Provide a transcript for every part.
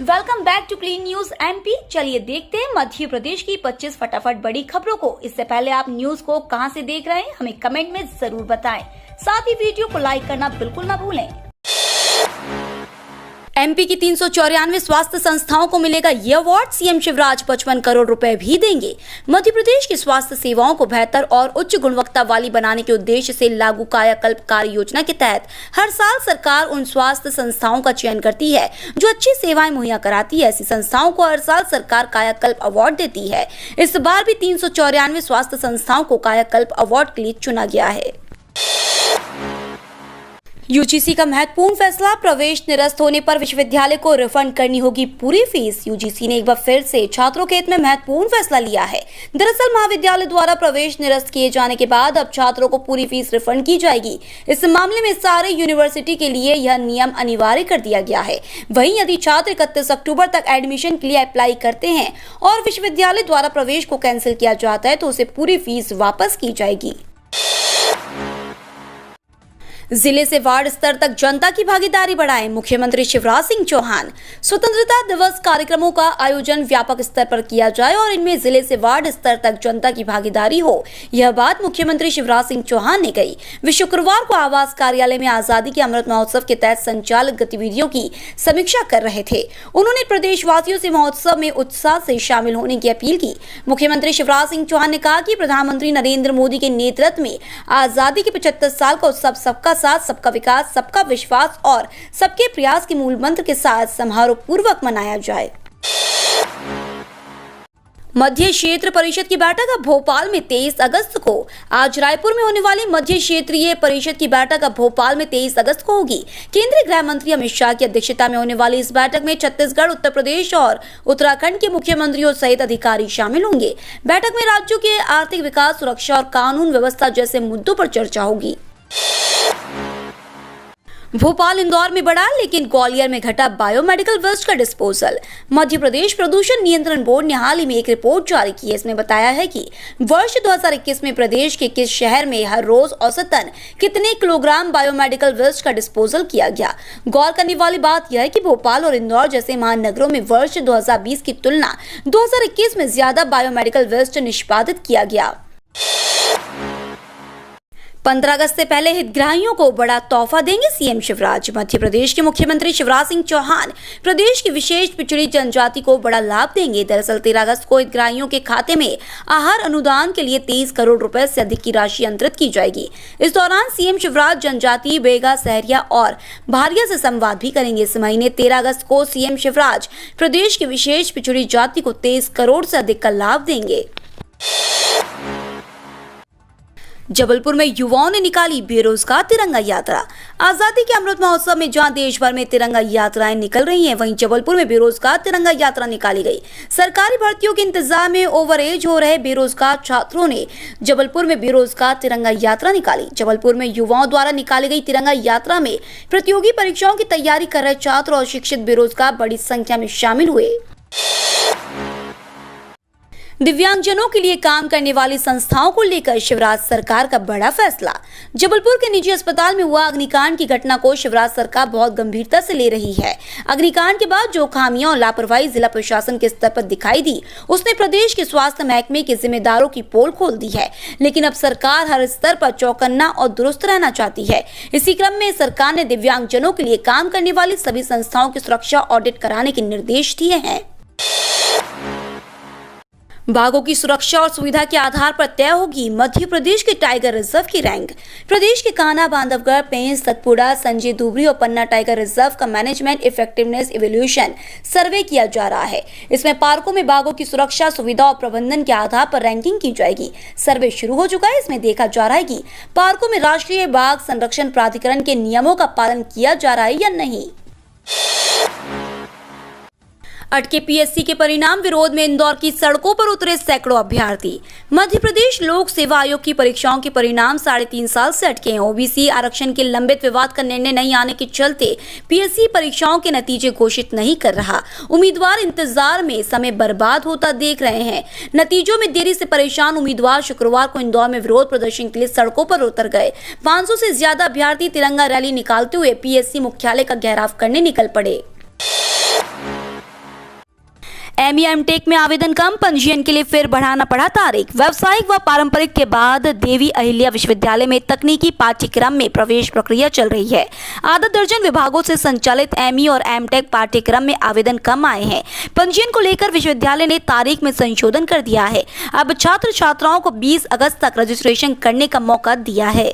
Welcome back to clean news MP. चलिए देखते हैं मध्य प्रदेश की 25 फटाफट बड़ी खबरों को। इससे पहले आप न्यूज को कहां से देख रहे हैं हमें कमेंट में जरूर बताएं। साथ ही वीडियो को लाइक करना बिल्कुल ना भूलें। एमपी की 394 स्वास्थ्य संस्थाओं को मिलेगा ये अवार्ड। सीएम शिवराज 55 करोड़ रुपए भी देंगे। मध्य प्रदेश की स्वास्थ्य सेवाओं को बेहतर और उच्च गुणवत्ता वाली बनाने के उद्देश्य से लागू कायाकल्प कार्य योजना के तहत हर साल सरकार उन स्वास्थ्य संस्थाओं का चयन करती है जो अच्छी सेवाएं मुहैया कराती है। ऐसी संस्थाओं को हर साल सरकार कायाकल्प अवार्ड देती है। इस बार भी 394 स्वास्थ्य संस्थाओं को कायाकल्प अवार्ड के लिए चुना गया है। यूजीसी का महत्वपूर्ण फैसला। प्रवेश निरस्त होने पर विश्वविद्यालय को रिफंड करनी होगी पूरी फीस। यूजीसी ने एक बार फिर से छात्रों के हित में महत्वपूर्ण फैसला लिया है। दरअसल महाविद्यालय द्वारा प्रवेश निरस्त किए जाने के बाद अब छात्रों को पूरी फीस रिफंड की जाएगी। इस मामले में सारे यूनिवर्सिटी के लिए यह नियम अनिवार्य कर दिया गया है। वहीं यदि छात्र 31 अक्टूबर तक एडमिशन के लिए अप्लाई करते हैं और विश्वविद्यालय द्वारा प्रवेश को कैंसिल किया जाता है तो उसे पूरी फीस वापस की जाएगी। जिले से वार्ड स्तर तक जनता की भागीदारी बढ़ाएं। मुख्यमंत्री शिवराज सिंह चौहान। स्वतंत्रता दिवस कार्यक्रमों का आयोजन व्यापक स्तर पर किया जाए और इनमें जिले से वार्ड स्तर तक जनता की भागीदारी हो। यह बात मुख्यमंत्री शिवराज सिंह चौहान ने कही। वे शुक्रवार को आवास कार्यालय में आजादी के अमृत महोत्सव के तहत संचालित गतिविधियों की समीक्षा कर रहे थे। उन्होंने प्रदेशवासियों से महोत्सव में उत्साह से शामिल होने की अपील की। मुख्यमंत्री शिवराज सिंह चौहान ने कहा कि प्रधानमंत्री नरेंद्र मोदी के नेतृत्व में आजादी के 75 साल का उत्सव सबका साथ, सबका विकास, सबका विश्वास और सबके प्रयास के मूल मंत्र के साथ समारोह पूर्वक मनाया जाए। मध्य क्षेत्र परिषद की बैठक अब भोपाल में 23 अगस्त को। आज रायपुर में होने वाली मध्य क्षेत्रीय परिषद की बैठक अब भोपाल में 23 अगस्त को होगी। केंद्रीय गृह मंत्री अमित शाह की अध्यक्षता में होने वाली इस बैठक में छत्तीसगढ़, उत्तर प्रदेश और उत्तराखंड के मुख्यमंत्रियों सहित अधिकारी शामिल होंगे। बैठक में राज्यों के आर्थिक विकास, सुरक्षा और कानून व्यवस्था जैसे मुद्दों पर चर्चा होगी। भोपाल इंदौर में बढ़ा लेकिन ग्वालियर में घटा बायोमेडिकल वेस्ट का डिस्पोजल। मध्य प्रदेश प्रदूषण नियंत्रण बोर्ड ने हाल ही में एक रिपोर्ट जारी की है। इसमें बताया है कि वर्ष 2021 में प्रदेश के किस शहर में हर रोज औसतन कितने किलोग्राम बायोमेडिकल वेस्ट का डिस्पोजल किया गया। गौर करने वाली बात यह है कि भोपाल और इंदौर जैसे महानगरों में वर्ष 2020 की तुलना 2021 में ज्यादा बायोमेडिकल वेस्ट निष्पादित किया गया। 15 अगस्त से पहले हितग्राहियों को बड़ा तोहफा देंगे सीएम शिवराज। मध्य प्रदेश के मुख्यमंत्री शिवराज सिंह चौहान प्रदेश की विशेष पिछड़ी जनजाति को बड़ा लाभ देंगे। दरअसल 13 अगस्त को हितग्राहियों के खाते में आहार अनुदान के लिए 23 करोड़ रुपए से अधिक की राशि अंतरित की जाएगी। इस दौरान सीएम शिवराज जनजाति, बेगा, सहरिया और भारिया से संवाद भी करेंगे। इस महीने 13 अगस्त को सीएम शिवराज प्रदेश की विशेष पिछड़ी जाति को 23 करोड़ से अधिक का लाभ देंगे। जबलपुर में युवाओं ने निकाली बेरोजगार तिरंगा यात्रा। आजादी के अमृत महोत्सव में जहां देश भर में तिरंगा यात्राएं निकल रही हैं, वहीं जबलपुर में बेरोजगार तिरंगा यात्रा निकाली गई। सरकारी भर्तियों के इंतजार में ओवरएज हो रहे बेरोजगार छात्रों ने जबलपुर में बेरोजगार तिरंगा यात्रा निकाली। जबलपुर में युवाओं द्वारा निकाली गई तिरंगा यात्रा में प्रतियोगी परीक्षाओं की तैयारी कर रहे छात्र और शिक्षित बेरोजगार बड़ी संख्या में शामिल हुए। दिव्यांगजनों के लिए काम करने वाली संस्थाओं को लेकर शिवराज सरकार का बड़ा फैसला। जबलपुर के निजी अस्पताल में हुआ अग्निकांड की घटना को शिवराज सरकार बहुत गंभीरता से ले रही है। अग्निकांड के बाद जो खामियां और लापरवाही जिला प्रशासन के स्तर पर दिखाई दी, उसने प्रदेश के स्वास्थ्य महकमे के जिम्मेदारों की पोल खोल दी है। लेकिन अब सरकार हर स्तर पर चौकन्ना और दुरुस्त रहना चाहती है। इसी क्रम में सरकार ने दिव्यांगजनों के लिए काम करने वाली सभी संस्थाओं की सुरक्षा ऑडिट कराने के निर्देश दिए हैं। बाघों की सुरक्षा और सुविधा के आधार पर तय होगी मध्य प्रदेश के टाइगर रिजर्व की रैंक। प्रदेश के कान्हा, बांधवगढ़, पेंच, सतपुड़ा, संजय दुबरी और पन्ना टाइगर रिजर्व का मैनेजमेंट इफेक्टिवनेस इवैल्यूएशन सर्वे किया जा रहा है। इसमें पार्कों में बाघों की सुरक्षा, सुविधा और प्रबंधन के आधार पर रैंकिंग की जाएगी। सर्वे शुरू हो चुका है। इसमें देखा जा रहा है कि पार्कों में राष्ट्रीय बाघ संरक्षण प्राधिकरण के नियमों का पालन किया जा रहा है या नहीं। अटके पीएससी के परिणाम विरोध में इंदौर की सड़कों पर उतरे सैकड़ों अभ्यर्थी। मध्य प्रदेश लोक सेवा आयोग की परीक्षाओं के परिणाम 3.5 साल से अटके हैं। ओबीसी आरक्षण के लंबित विवाद का निर्णय नहीं आने के चलते पीएससी परीक्षाओं के नतीजे घोषित नहीं कर रहा। उम्मीदवार इंतजार में समय बर्बाद होता देख रहे हैं। नतीजों में देरी से परेशान उम्मीदवार शुक्रवार को इंदौर में विरोध प्रदर्शन के लिए सड़कों पर उतर गए। 500 से ज्यादा अभ्यर्थी तिरंगा रैली निकालते हुए पीएससी मुख्यालय का घेराव करने निकल पड़े। एमई एमटेक में आवेदन कम, पंजीयन के लिए फिर बढ़ाना पड़ा तारीख। व्यावसायिक व पारंपरिक के बाद देवी अहिल्या विश्वविद्यालय में तकनीकी पाठ्यक्रम में प्रवेश प्रक्रिया चल रही है। आधा दर्जन विभागों से संचालित एमई और एमटेक पाठ्यक्रम में आवेदन कम आए हैं। पंजीयन को लेकर विश्वविद्यालय ने तारीख में संशोधन कर दिया है। अब छात्र छात्राओं को 20 अगस्त तक रजिस्ट्रेशन करने का मौका दिया है।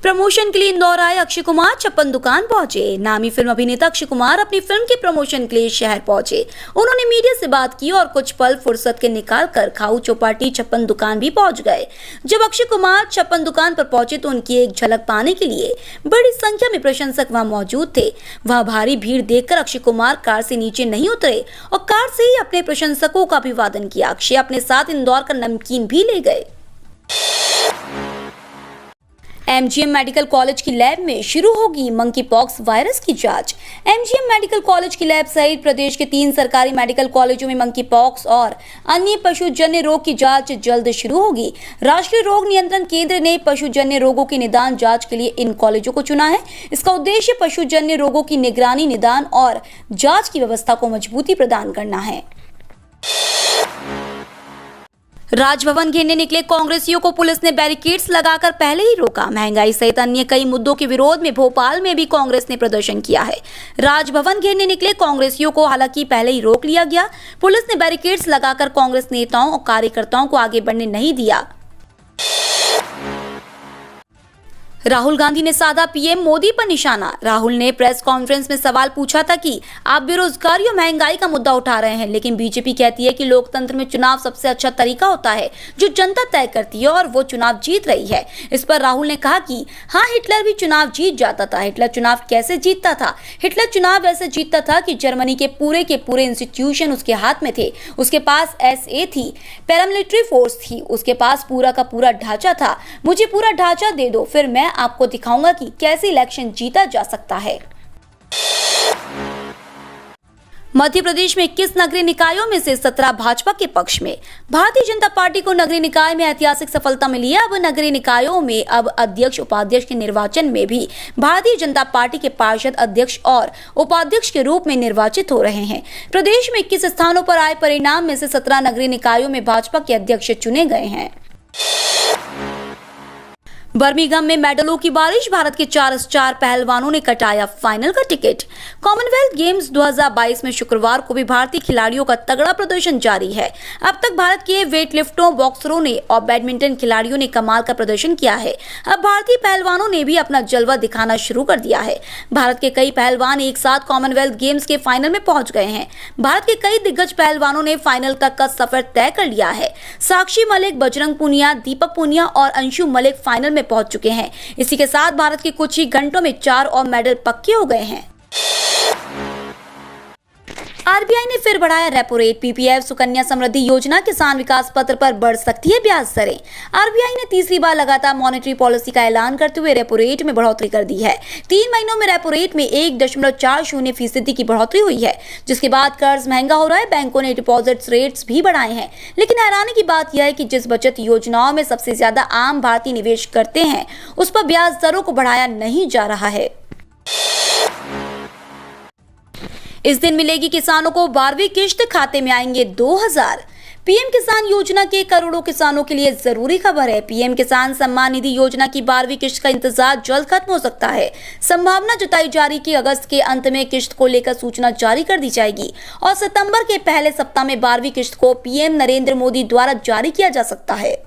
प्रमोशन के लिए इंदौर आए अक्षय कुमार छप्पन दुकान पहुंचे। नामी फिल्म अभिनेता अक्षय कुमार अपनी फिल्म के प्रमोशन के लिए शहर पहुंचे। उन्होंने मीडिया से बात की और कुछ पल फुर्सत के निकालकर खाऊ चौपाटी छप्पन दुकान भी पहुंच गए। जब अक्षय कुमार छप्पन दुकान पर पहुंचे तो उनकी एक झलक पाने के लिए बड़ी संख्या में प्रशंसक वहां मौजूद थे। वहां भारी भीड़ देखकर अक्षय कुमार कार से नीचे नहीं उतरे और कार से ही अपने प्रशंसकों का अभिवादन किया। अक्षय अपने साथ इंदौर का नमकीन भी ले गए। एमजीएम मेडिकल कॉलेज की लैब में शुरू होगी मंकी पॉक्स वायरस की जांच। एमजीएम मेडिकल कॉलेज की लैब सहित प्रदेश के 3 सरकारी मेडिकल कॉलेजों में मंकी पॉक्स और अन्य पशुजन्य रोग की जांच जल्द शुरू होगी। राष्ट्रीय रोग नियंत्रण केंद्र ने पशुजन्य रोगों की निदान जांच के लिए इन कॉलेजों को चुना है। इसका उद्देश्य पशुजन्य रोगों की निगरानी, निदान और जांच की व्यवस्था को मजबूती प्रदान करना है। राजभवन घेरने निकले कांग्रेसियों को पुलिस ने बैरिकेड्स लगाकर पहले ही रोका। महंगाई सहित अन्य कई मुद्दों के विरोध में भोपाल में भी कांग्रेस ने प्रदर्शन किया है। राजभवन घेरने निकले कांग्रेसियों को हालांकि पहले ही रोक लिया गया। पुलिस ने बैरिकेड्स लगाकर कांग्रेस नेताओं और कार्यकर्ताओं को आगे बढ़ने नहीं दिया। राहुल गांधी ने साधा पीएम मोदी पर निशाना। राहुल ने प्रेस कॉन्फ्रेंस में सवाल पूछा था कि आप बेरोजगारी और महंगाई का मुद्दा उठा रहे हैं, लेकिन बीजेपी कहती है कि लोकतंत्र में चुनाव सबसे अच्छा तरीका होता है जो जनता तय करती है और वो चुनाव जीत रही है। इस पर राहुल ने कहा कि हाँ, हिटलर भी चुनाव जीत जाता था। हिटलर चुनाव कैसे जीतता था? हिटलर चुनाव ऐसे जीतता था कि जर्मनी के पूरे इंस्टीट्यूशन उसके हाथ में थे। उसके पास SA थी, पैरामिलिट्री फोर्स थी, उसके पास पूरा का पूरा ढांचा था। मुझे पूरा ढांचा दे दो, फिर मैं आपको दिखाऊंगा कि कैसे इलेक्शन जीता जा सकता है। मध्य प्रदेश में 21 नगरीय निकायों में से 17 भाजपा के पक्ष में। भारतीय जनता पार्टी को नगरीय निकाय में ऐतिहासिक सफलता मिली है। अब नगरीय निकायों में अब अध्यक्ष उपाध्यक्ष के निर्वाचन में भी भारतीय जनता पार्टी के पार्षद अध्यक्ष और उपाध्यक्ष के रूप में निर्वाचित हो रहे हैं। प्रदेश में 21 स्थानों पर आए परिणाम में से 17 नगरीय निकायों में भाजपा के अध्यक्ष चुने गए हैं। बर्मिंघम में मेडलों की बारिश, भारत के 4 स्टार पहलवानों ने कटाया फाइनल का टिकट। कॉमनवेल्थ गेम्स 2022 में शुक्रवार को भी भारतीय खिलाड़ियों का तगड़ा प्रदर्शन जारी है। अब तक भारत के वेटलिफ्टरों, बॉक्सरों ने और बैडमिंटन खिलाड़ियों ने कमाल का प्रदर्शन किया है। अब भारतीय पहलवानों ने भी अपना जलवा दिखाना शुरू कर दिया है। भारत के कई पहलवान एक साथ कॉमनवेल्थ गेम्स के फाइनल में पहुंच गए हैं। भारत के कई दिग्गज पहलवानों ने फाइनल तक का सफर तय कर लिया है। साक्षी मलिक, बजरंग पूनिया, दीपक पूनिया और अंशु मलिक फाइनल में पहुंच चुके हैं। इसी के साथ भारत के कुछ ही घंटों में 4 और मेडल पक्के हो गए हैं। आरबीआई ने फिर बढ़ाया repo rate. PPF Sukanya Samriddhi योजना किसान विकास पत्र पर बढ़ सकती है ब्याज दरें। आरबीआई ने तीसरी बार लगातार मॉनेटरी पॉलिसी का ऐलान करते हुए रेपो रेट में बढ़ोतरी कर दी है। 3 महीनों में रेपो रेट में 1.40% की बढ़ोतरी हुई है, जिसके बाद कर्ज महंगा हो रहा है। बैंकों ने डिपॉजिट रेट्स भी बढ़ाए हैं, लेकिन हैरानी की बात यह है कि जिस बचत योजनाओं में सबसे ज्यादा आम भारतीय निवेश करते हैं, उस पर ब्याज दरों को बढ़ाया नहीं जा रहा है। इस दिन मिलेगी किसानों को 12वीं किश्त, खाते में आएंगे 2000। पीएम किसान योजना के करोड़ों किसानों के लिए जरूरी खबर है। पीएम किसान सम्मान निधि योजना की 12वीं किश्त का इंतजार जल्द खत्म हो सकता है। संभावना जताई जा रही कि अगस्त के अंत में किश्त को लेकर सूचना जारी कर दी जाएगी और सितंबर के पहले सप्ताह में 12वीं किश्त को पीएम नरेंद्र मोदी द्वारा जारी किया जा सकता है।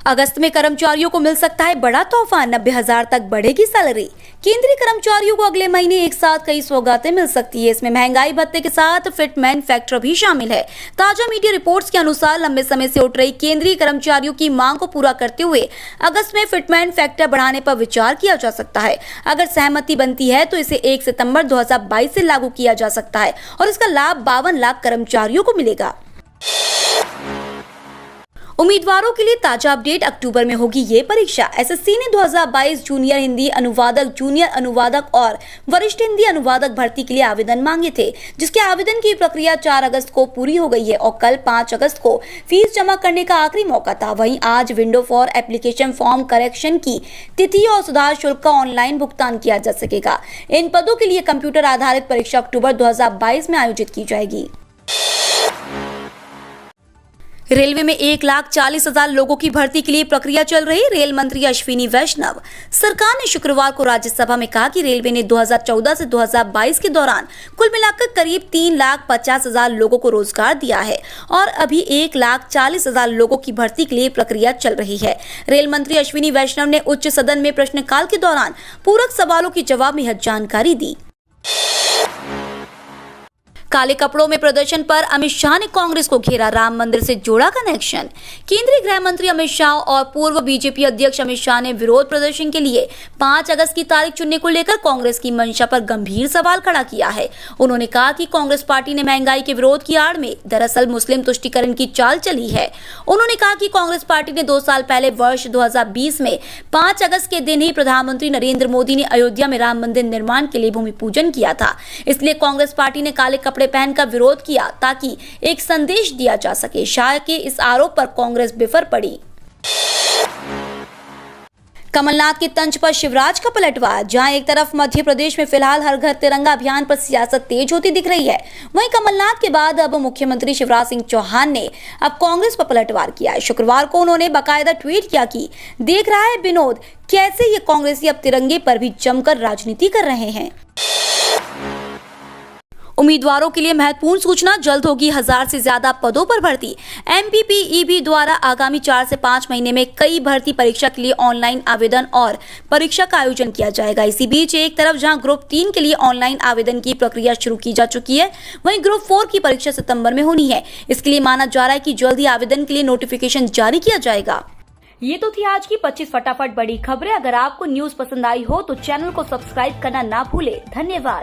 अगस्त में कर्मचारियों को मिल सकता है बड़ा तोहफा, 90,000 तक बढ़ेगी सैलरी। केंद्रीय कर्मचारियों को अगले महीने एक साथ कई सौगातें मिल सकती है। इसमें महंगाई भत्ते के साथ फिटमेंट फैक्टर भी शामिल है। ताजा मीडिया रिपोर्ट्स के अनुसार लंबे समय से उठ रही केंद्रीय कर्मचारियों की मांग को पूरा करते हुए अगस्त में फिटमेंट फैक्टर बढ़ाने पर विचार किया जा सकता है। अगर सहमति बनती है तो इसे 1 सितंबर 2022 से लागू किया जा सकता है और इसका लाभ 52 लाख कर्मचारियों को मिलेगा। उम्मीदवारों के लिए ताजा अपडेट, अक्टूबर में होगी ये परीक्षा। एसएससी ने 2022 जूनियर हिंदी अनुवादक और वरिष्ठ हिंदी अनुवादक भर्ती के लिए आवेदन मांगे थे, जिसके आवेदन की प्रक्रिया 4 अगस्त को पूरी हो गई है और कल 5 अगस्त को फीस जमा करने का आखिरी मौका था। वहीं आज window for application form correction की तिथि और सुधार शुल्क का ऑनलाइन भुगतान किया जा सकेगा। इन पदों के लिए कंप्यूटर आधारित परीक्षा अक्टूबर 2022 में आयोजित की जाएगी। रेलवे में 1,40,000 लोगों की भर्ती के लिए प्रक्रिया चल रही। रेल मंत्री अश्विनी वैष्णव सरकार ने शुक्रवार को राज्यसभा में कहा कि रेलवे ने 2014 से 2022 के दौरान कुल मिलाकर करीब 3,50,000 लोगों को रोजगार दिया है और अभी 1,40,000 लोगों की भर्ती के लिए प्रक्रिया चल रही है। रेल मंत्री अश्विनी वैष्णव ने उच्च सदन में प्रश्नकाल के दौरान पूरक सवालों के जवाब में यह जानकारी दी। काले कपड़ों में प्रदर्शन पर अमित शाह ने कांग्रेस को घेरा, राम मंदिर से जोड़ा कनेक्शन। केंद्रीय गृह मंत्री अमित शाह और पूर्व बीजेपी अध्यक्ष अमित शाह ने विरोध प्रदर्शन के लिए 5 अगस्त की तारीख चुनने को लेकर कांग्रेस की मंशा पर गंभीर सवाल खड़ा किया है। उन्होंने कहा कि कांग्रेस पार्टी ने महंगाई के विरोध की आड़ में दरअसल मुस्लिम तुष्टीकरण की चाल चली है। उन्होंने कहा कि कांग्रेस पार्टी ने 2 साल पहले वर्ष 2020 में 5 अगस्त के दिन ही प्रधानमंत्री नरेंद्र मोदी ने अयोध्या में राम मंदिर निर्माण के लिए भूमि पूजन किया था। इसलिए कांग्रेस पार्टी ने काले कपड़े पहनकर विरोध किया ताकि एक संदेश दिया जा सके। शाह के इस आरोप पर कांग्रेस बिफर पड़ी। कमलनाथ के तंज पर शिवराज का पलटवार। जहां एक तरफ मध्य प्रदेश में फिलहाल हर घर तिरंगा अभियान पर सियासत तेज होती दिख रही है, वहीं कमलनाथ के बाद अब मुख्यमंत्री शिवराज सिंह चौहान ने अब कांग्रेस पर पलटवार किया है। शुक्रवार को उन्होंने बाकायदा ट्वीट किया कि देख रहा है विनोद कैसे ये कांग्रेसी अब तिरंगे पर भी जमकर राजनीति कर रहे हैं। उम्मीदवारों के लिए महत्वपूर्ण सूचना, जल्द होगी 1000 से ज्यादा पदों पर भर्ती। एमपीपीईबी द्वारा आगामी 4 से 5 महीने में कई भर्ती परीक्षा के लिए ऑनलाइन आवेदन और परीक्षा का आयोजन किया जाएगा। इसी बीच एक तरफ जहां ग्रुप 3 के लिए ऑनलाइन आवेदन की प्रक्रिया शुरू की जा चुकी है, वहीं ग्रुप 4 की परीक्षा सितंबर में होनी है। इसके लिए माना जा रहा है कि जल्द ही आवेदन के लिए नोटिफिकेशन जारी किया जाएगा। ये तो थी आज की 25 फटाफट बड़ी खबरें। अगर आपको न्यूज पसंद आई हो तो चैनल को सब्सक्राइब करना ना भूले। धन्यवाद।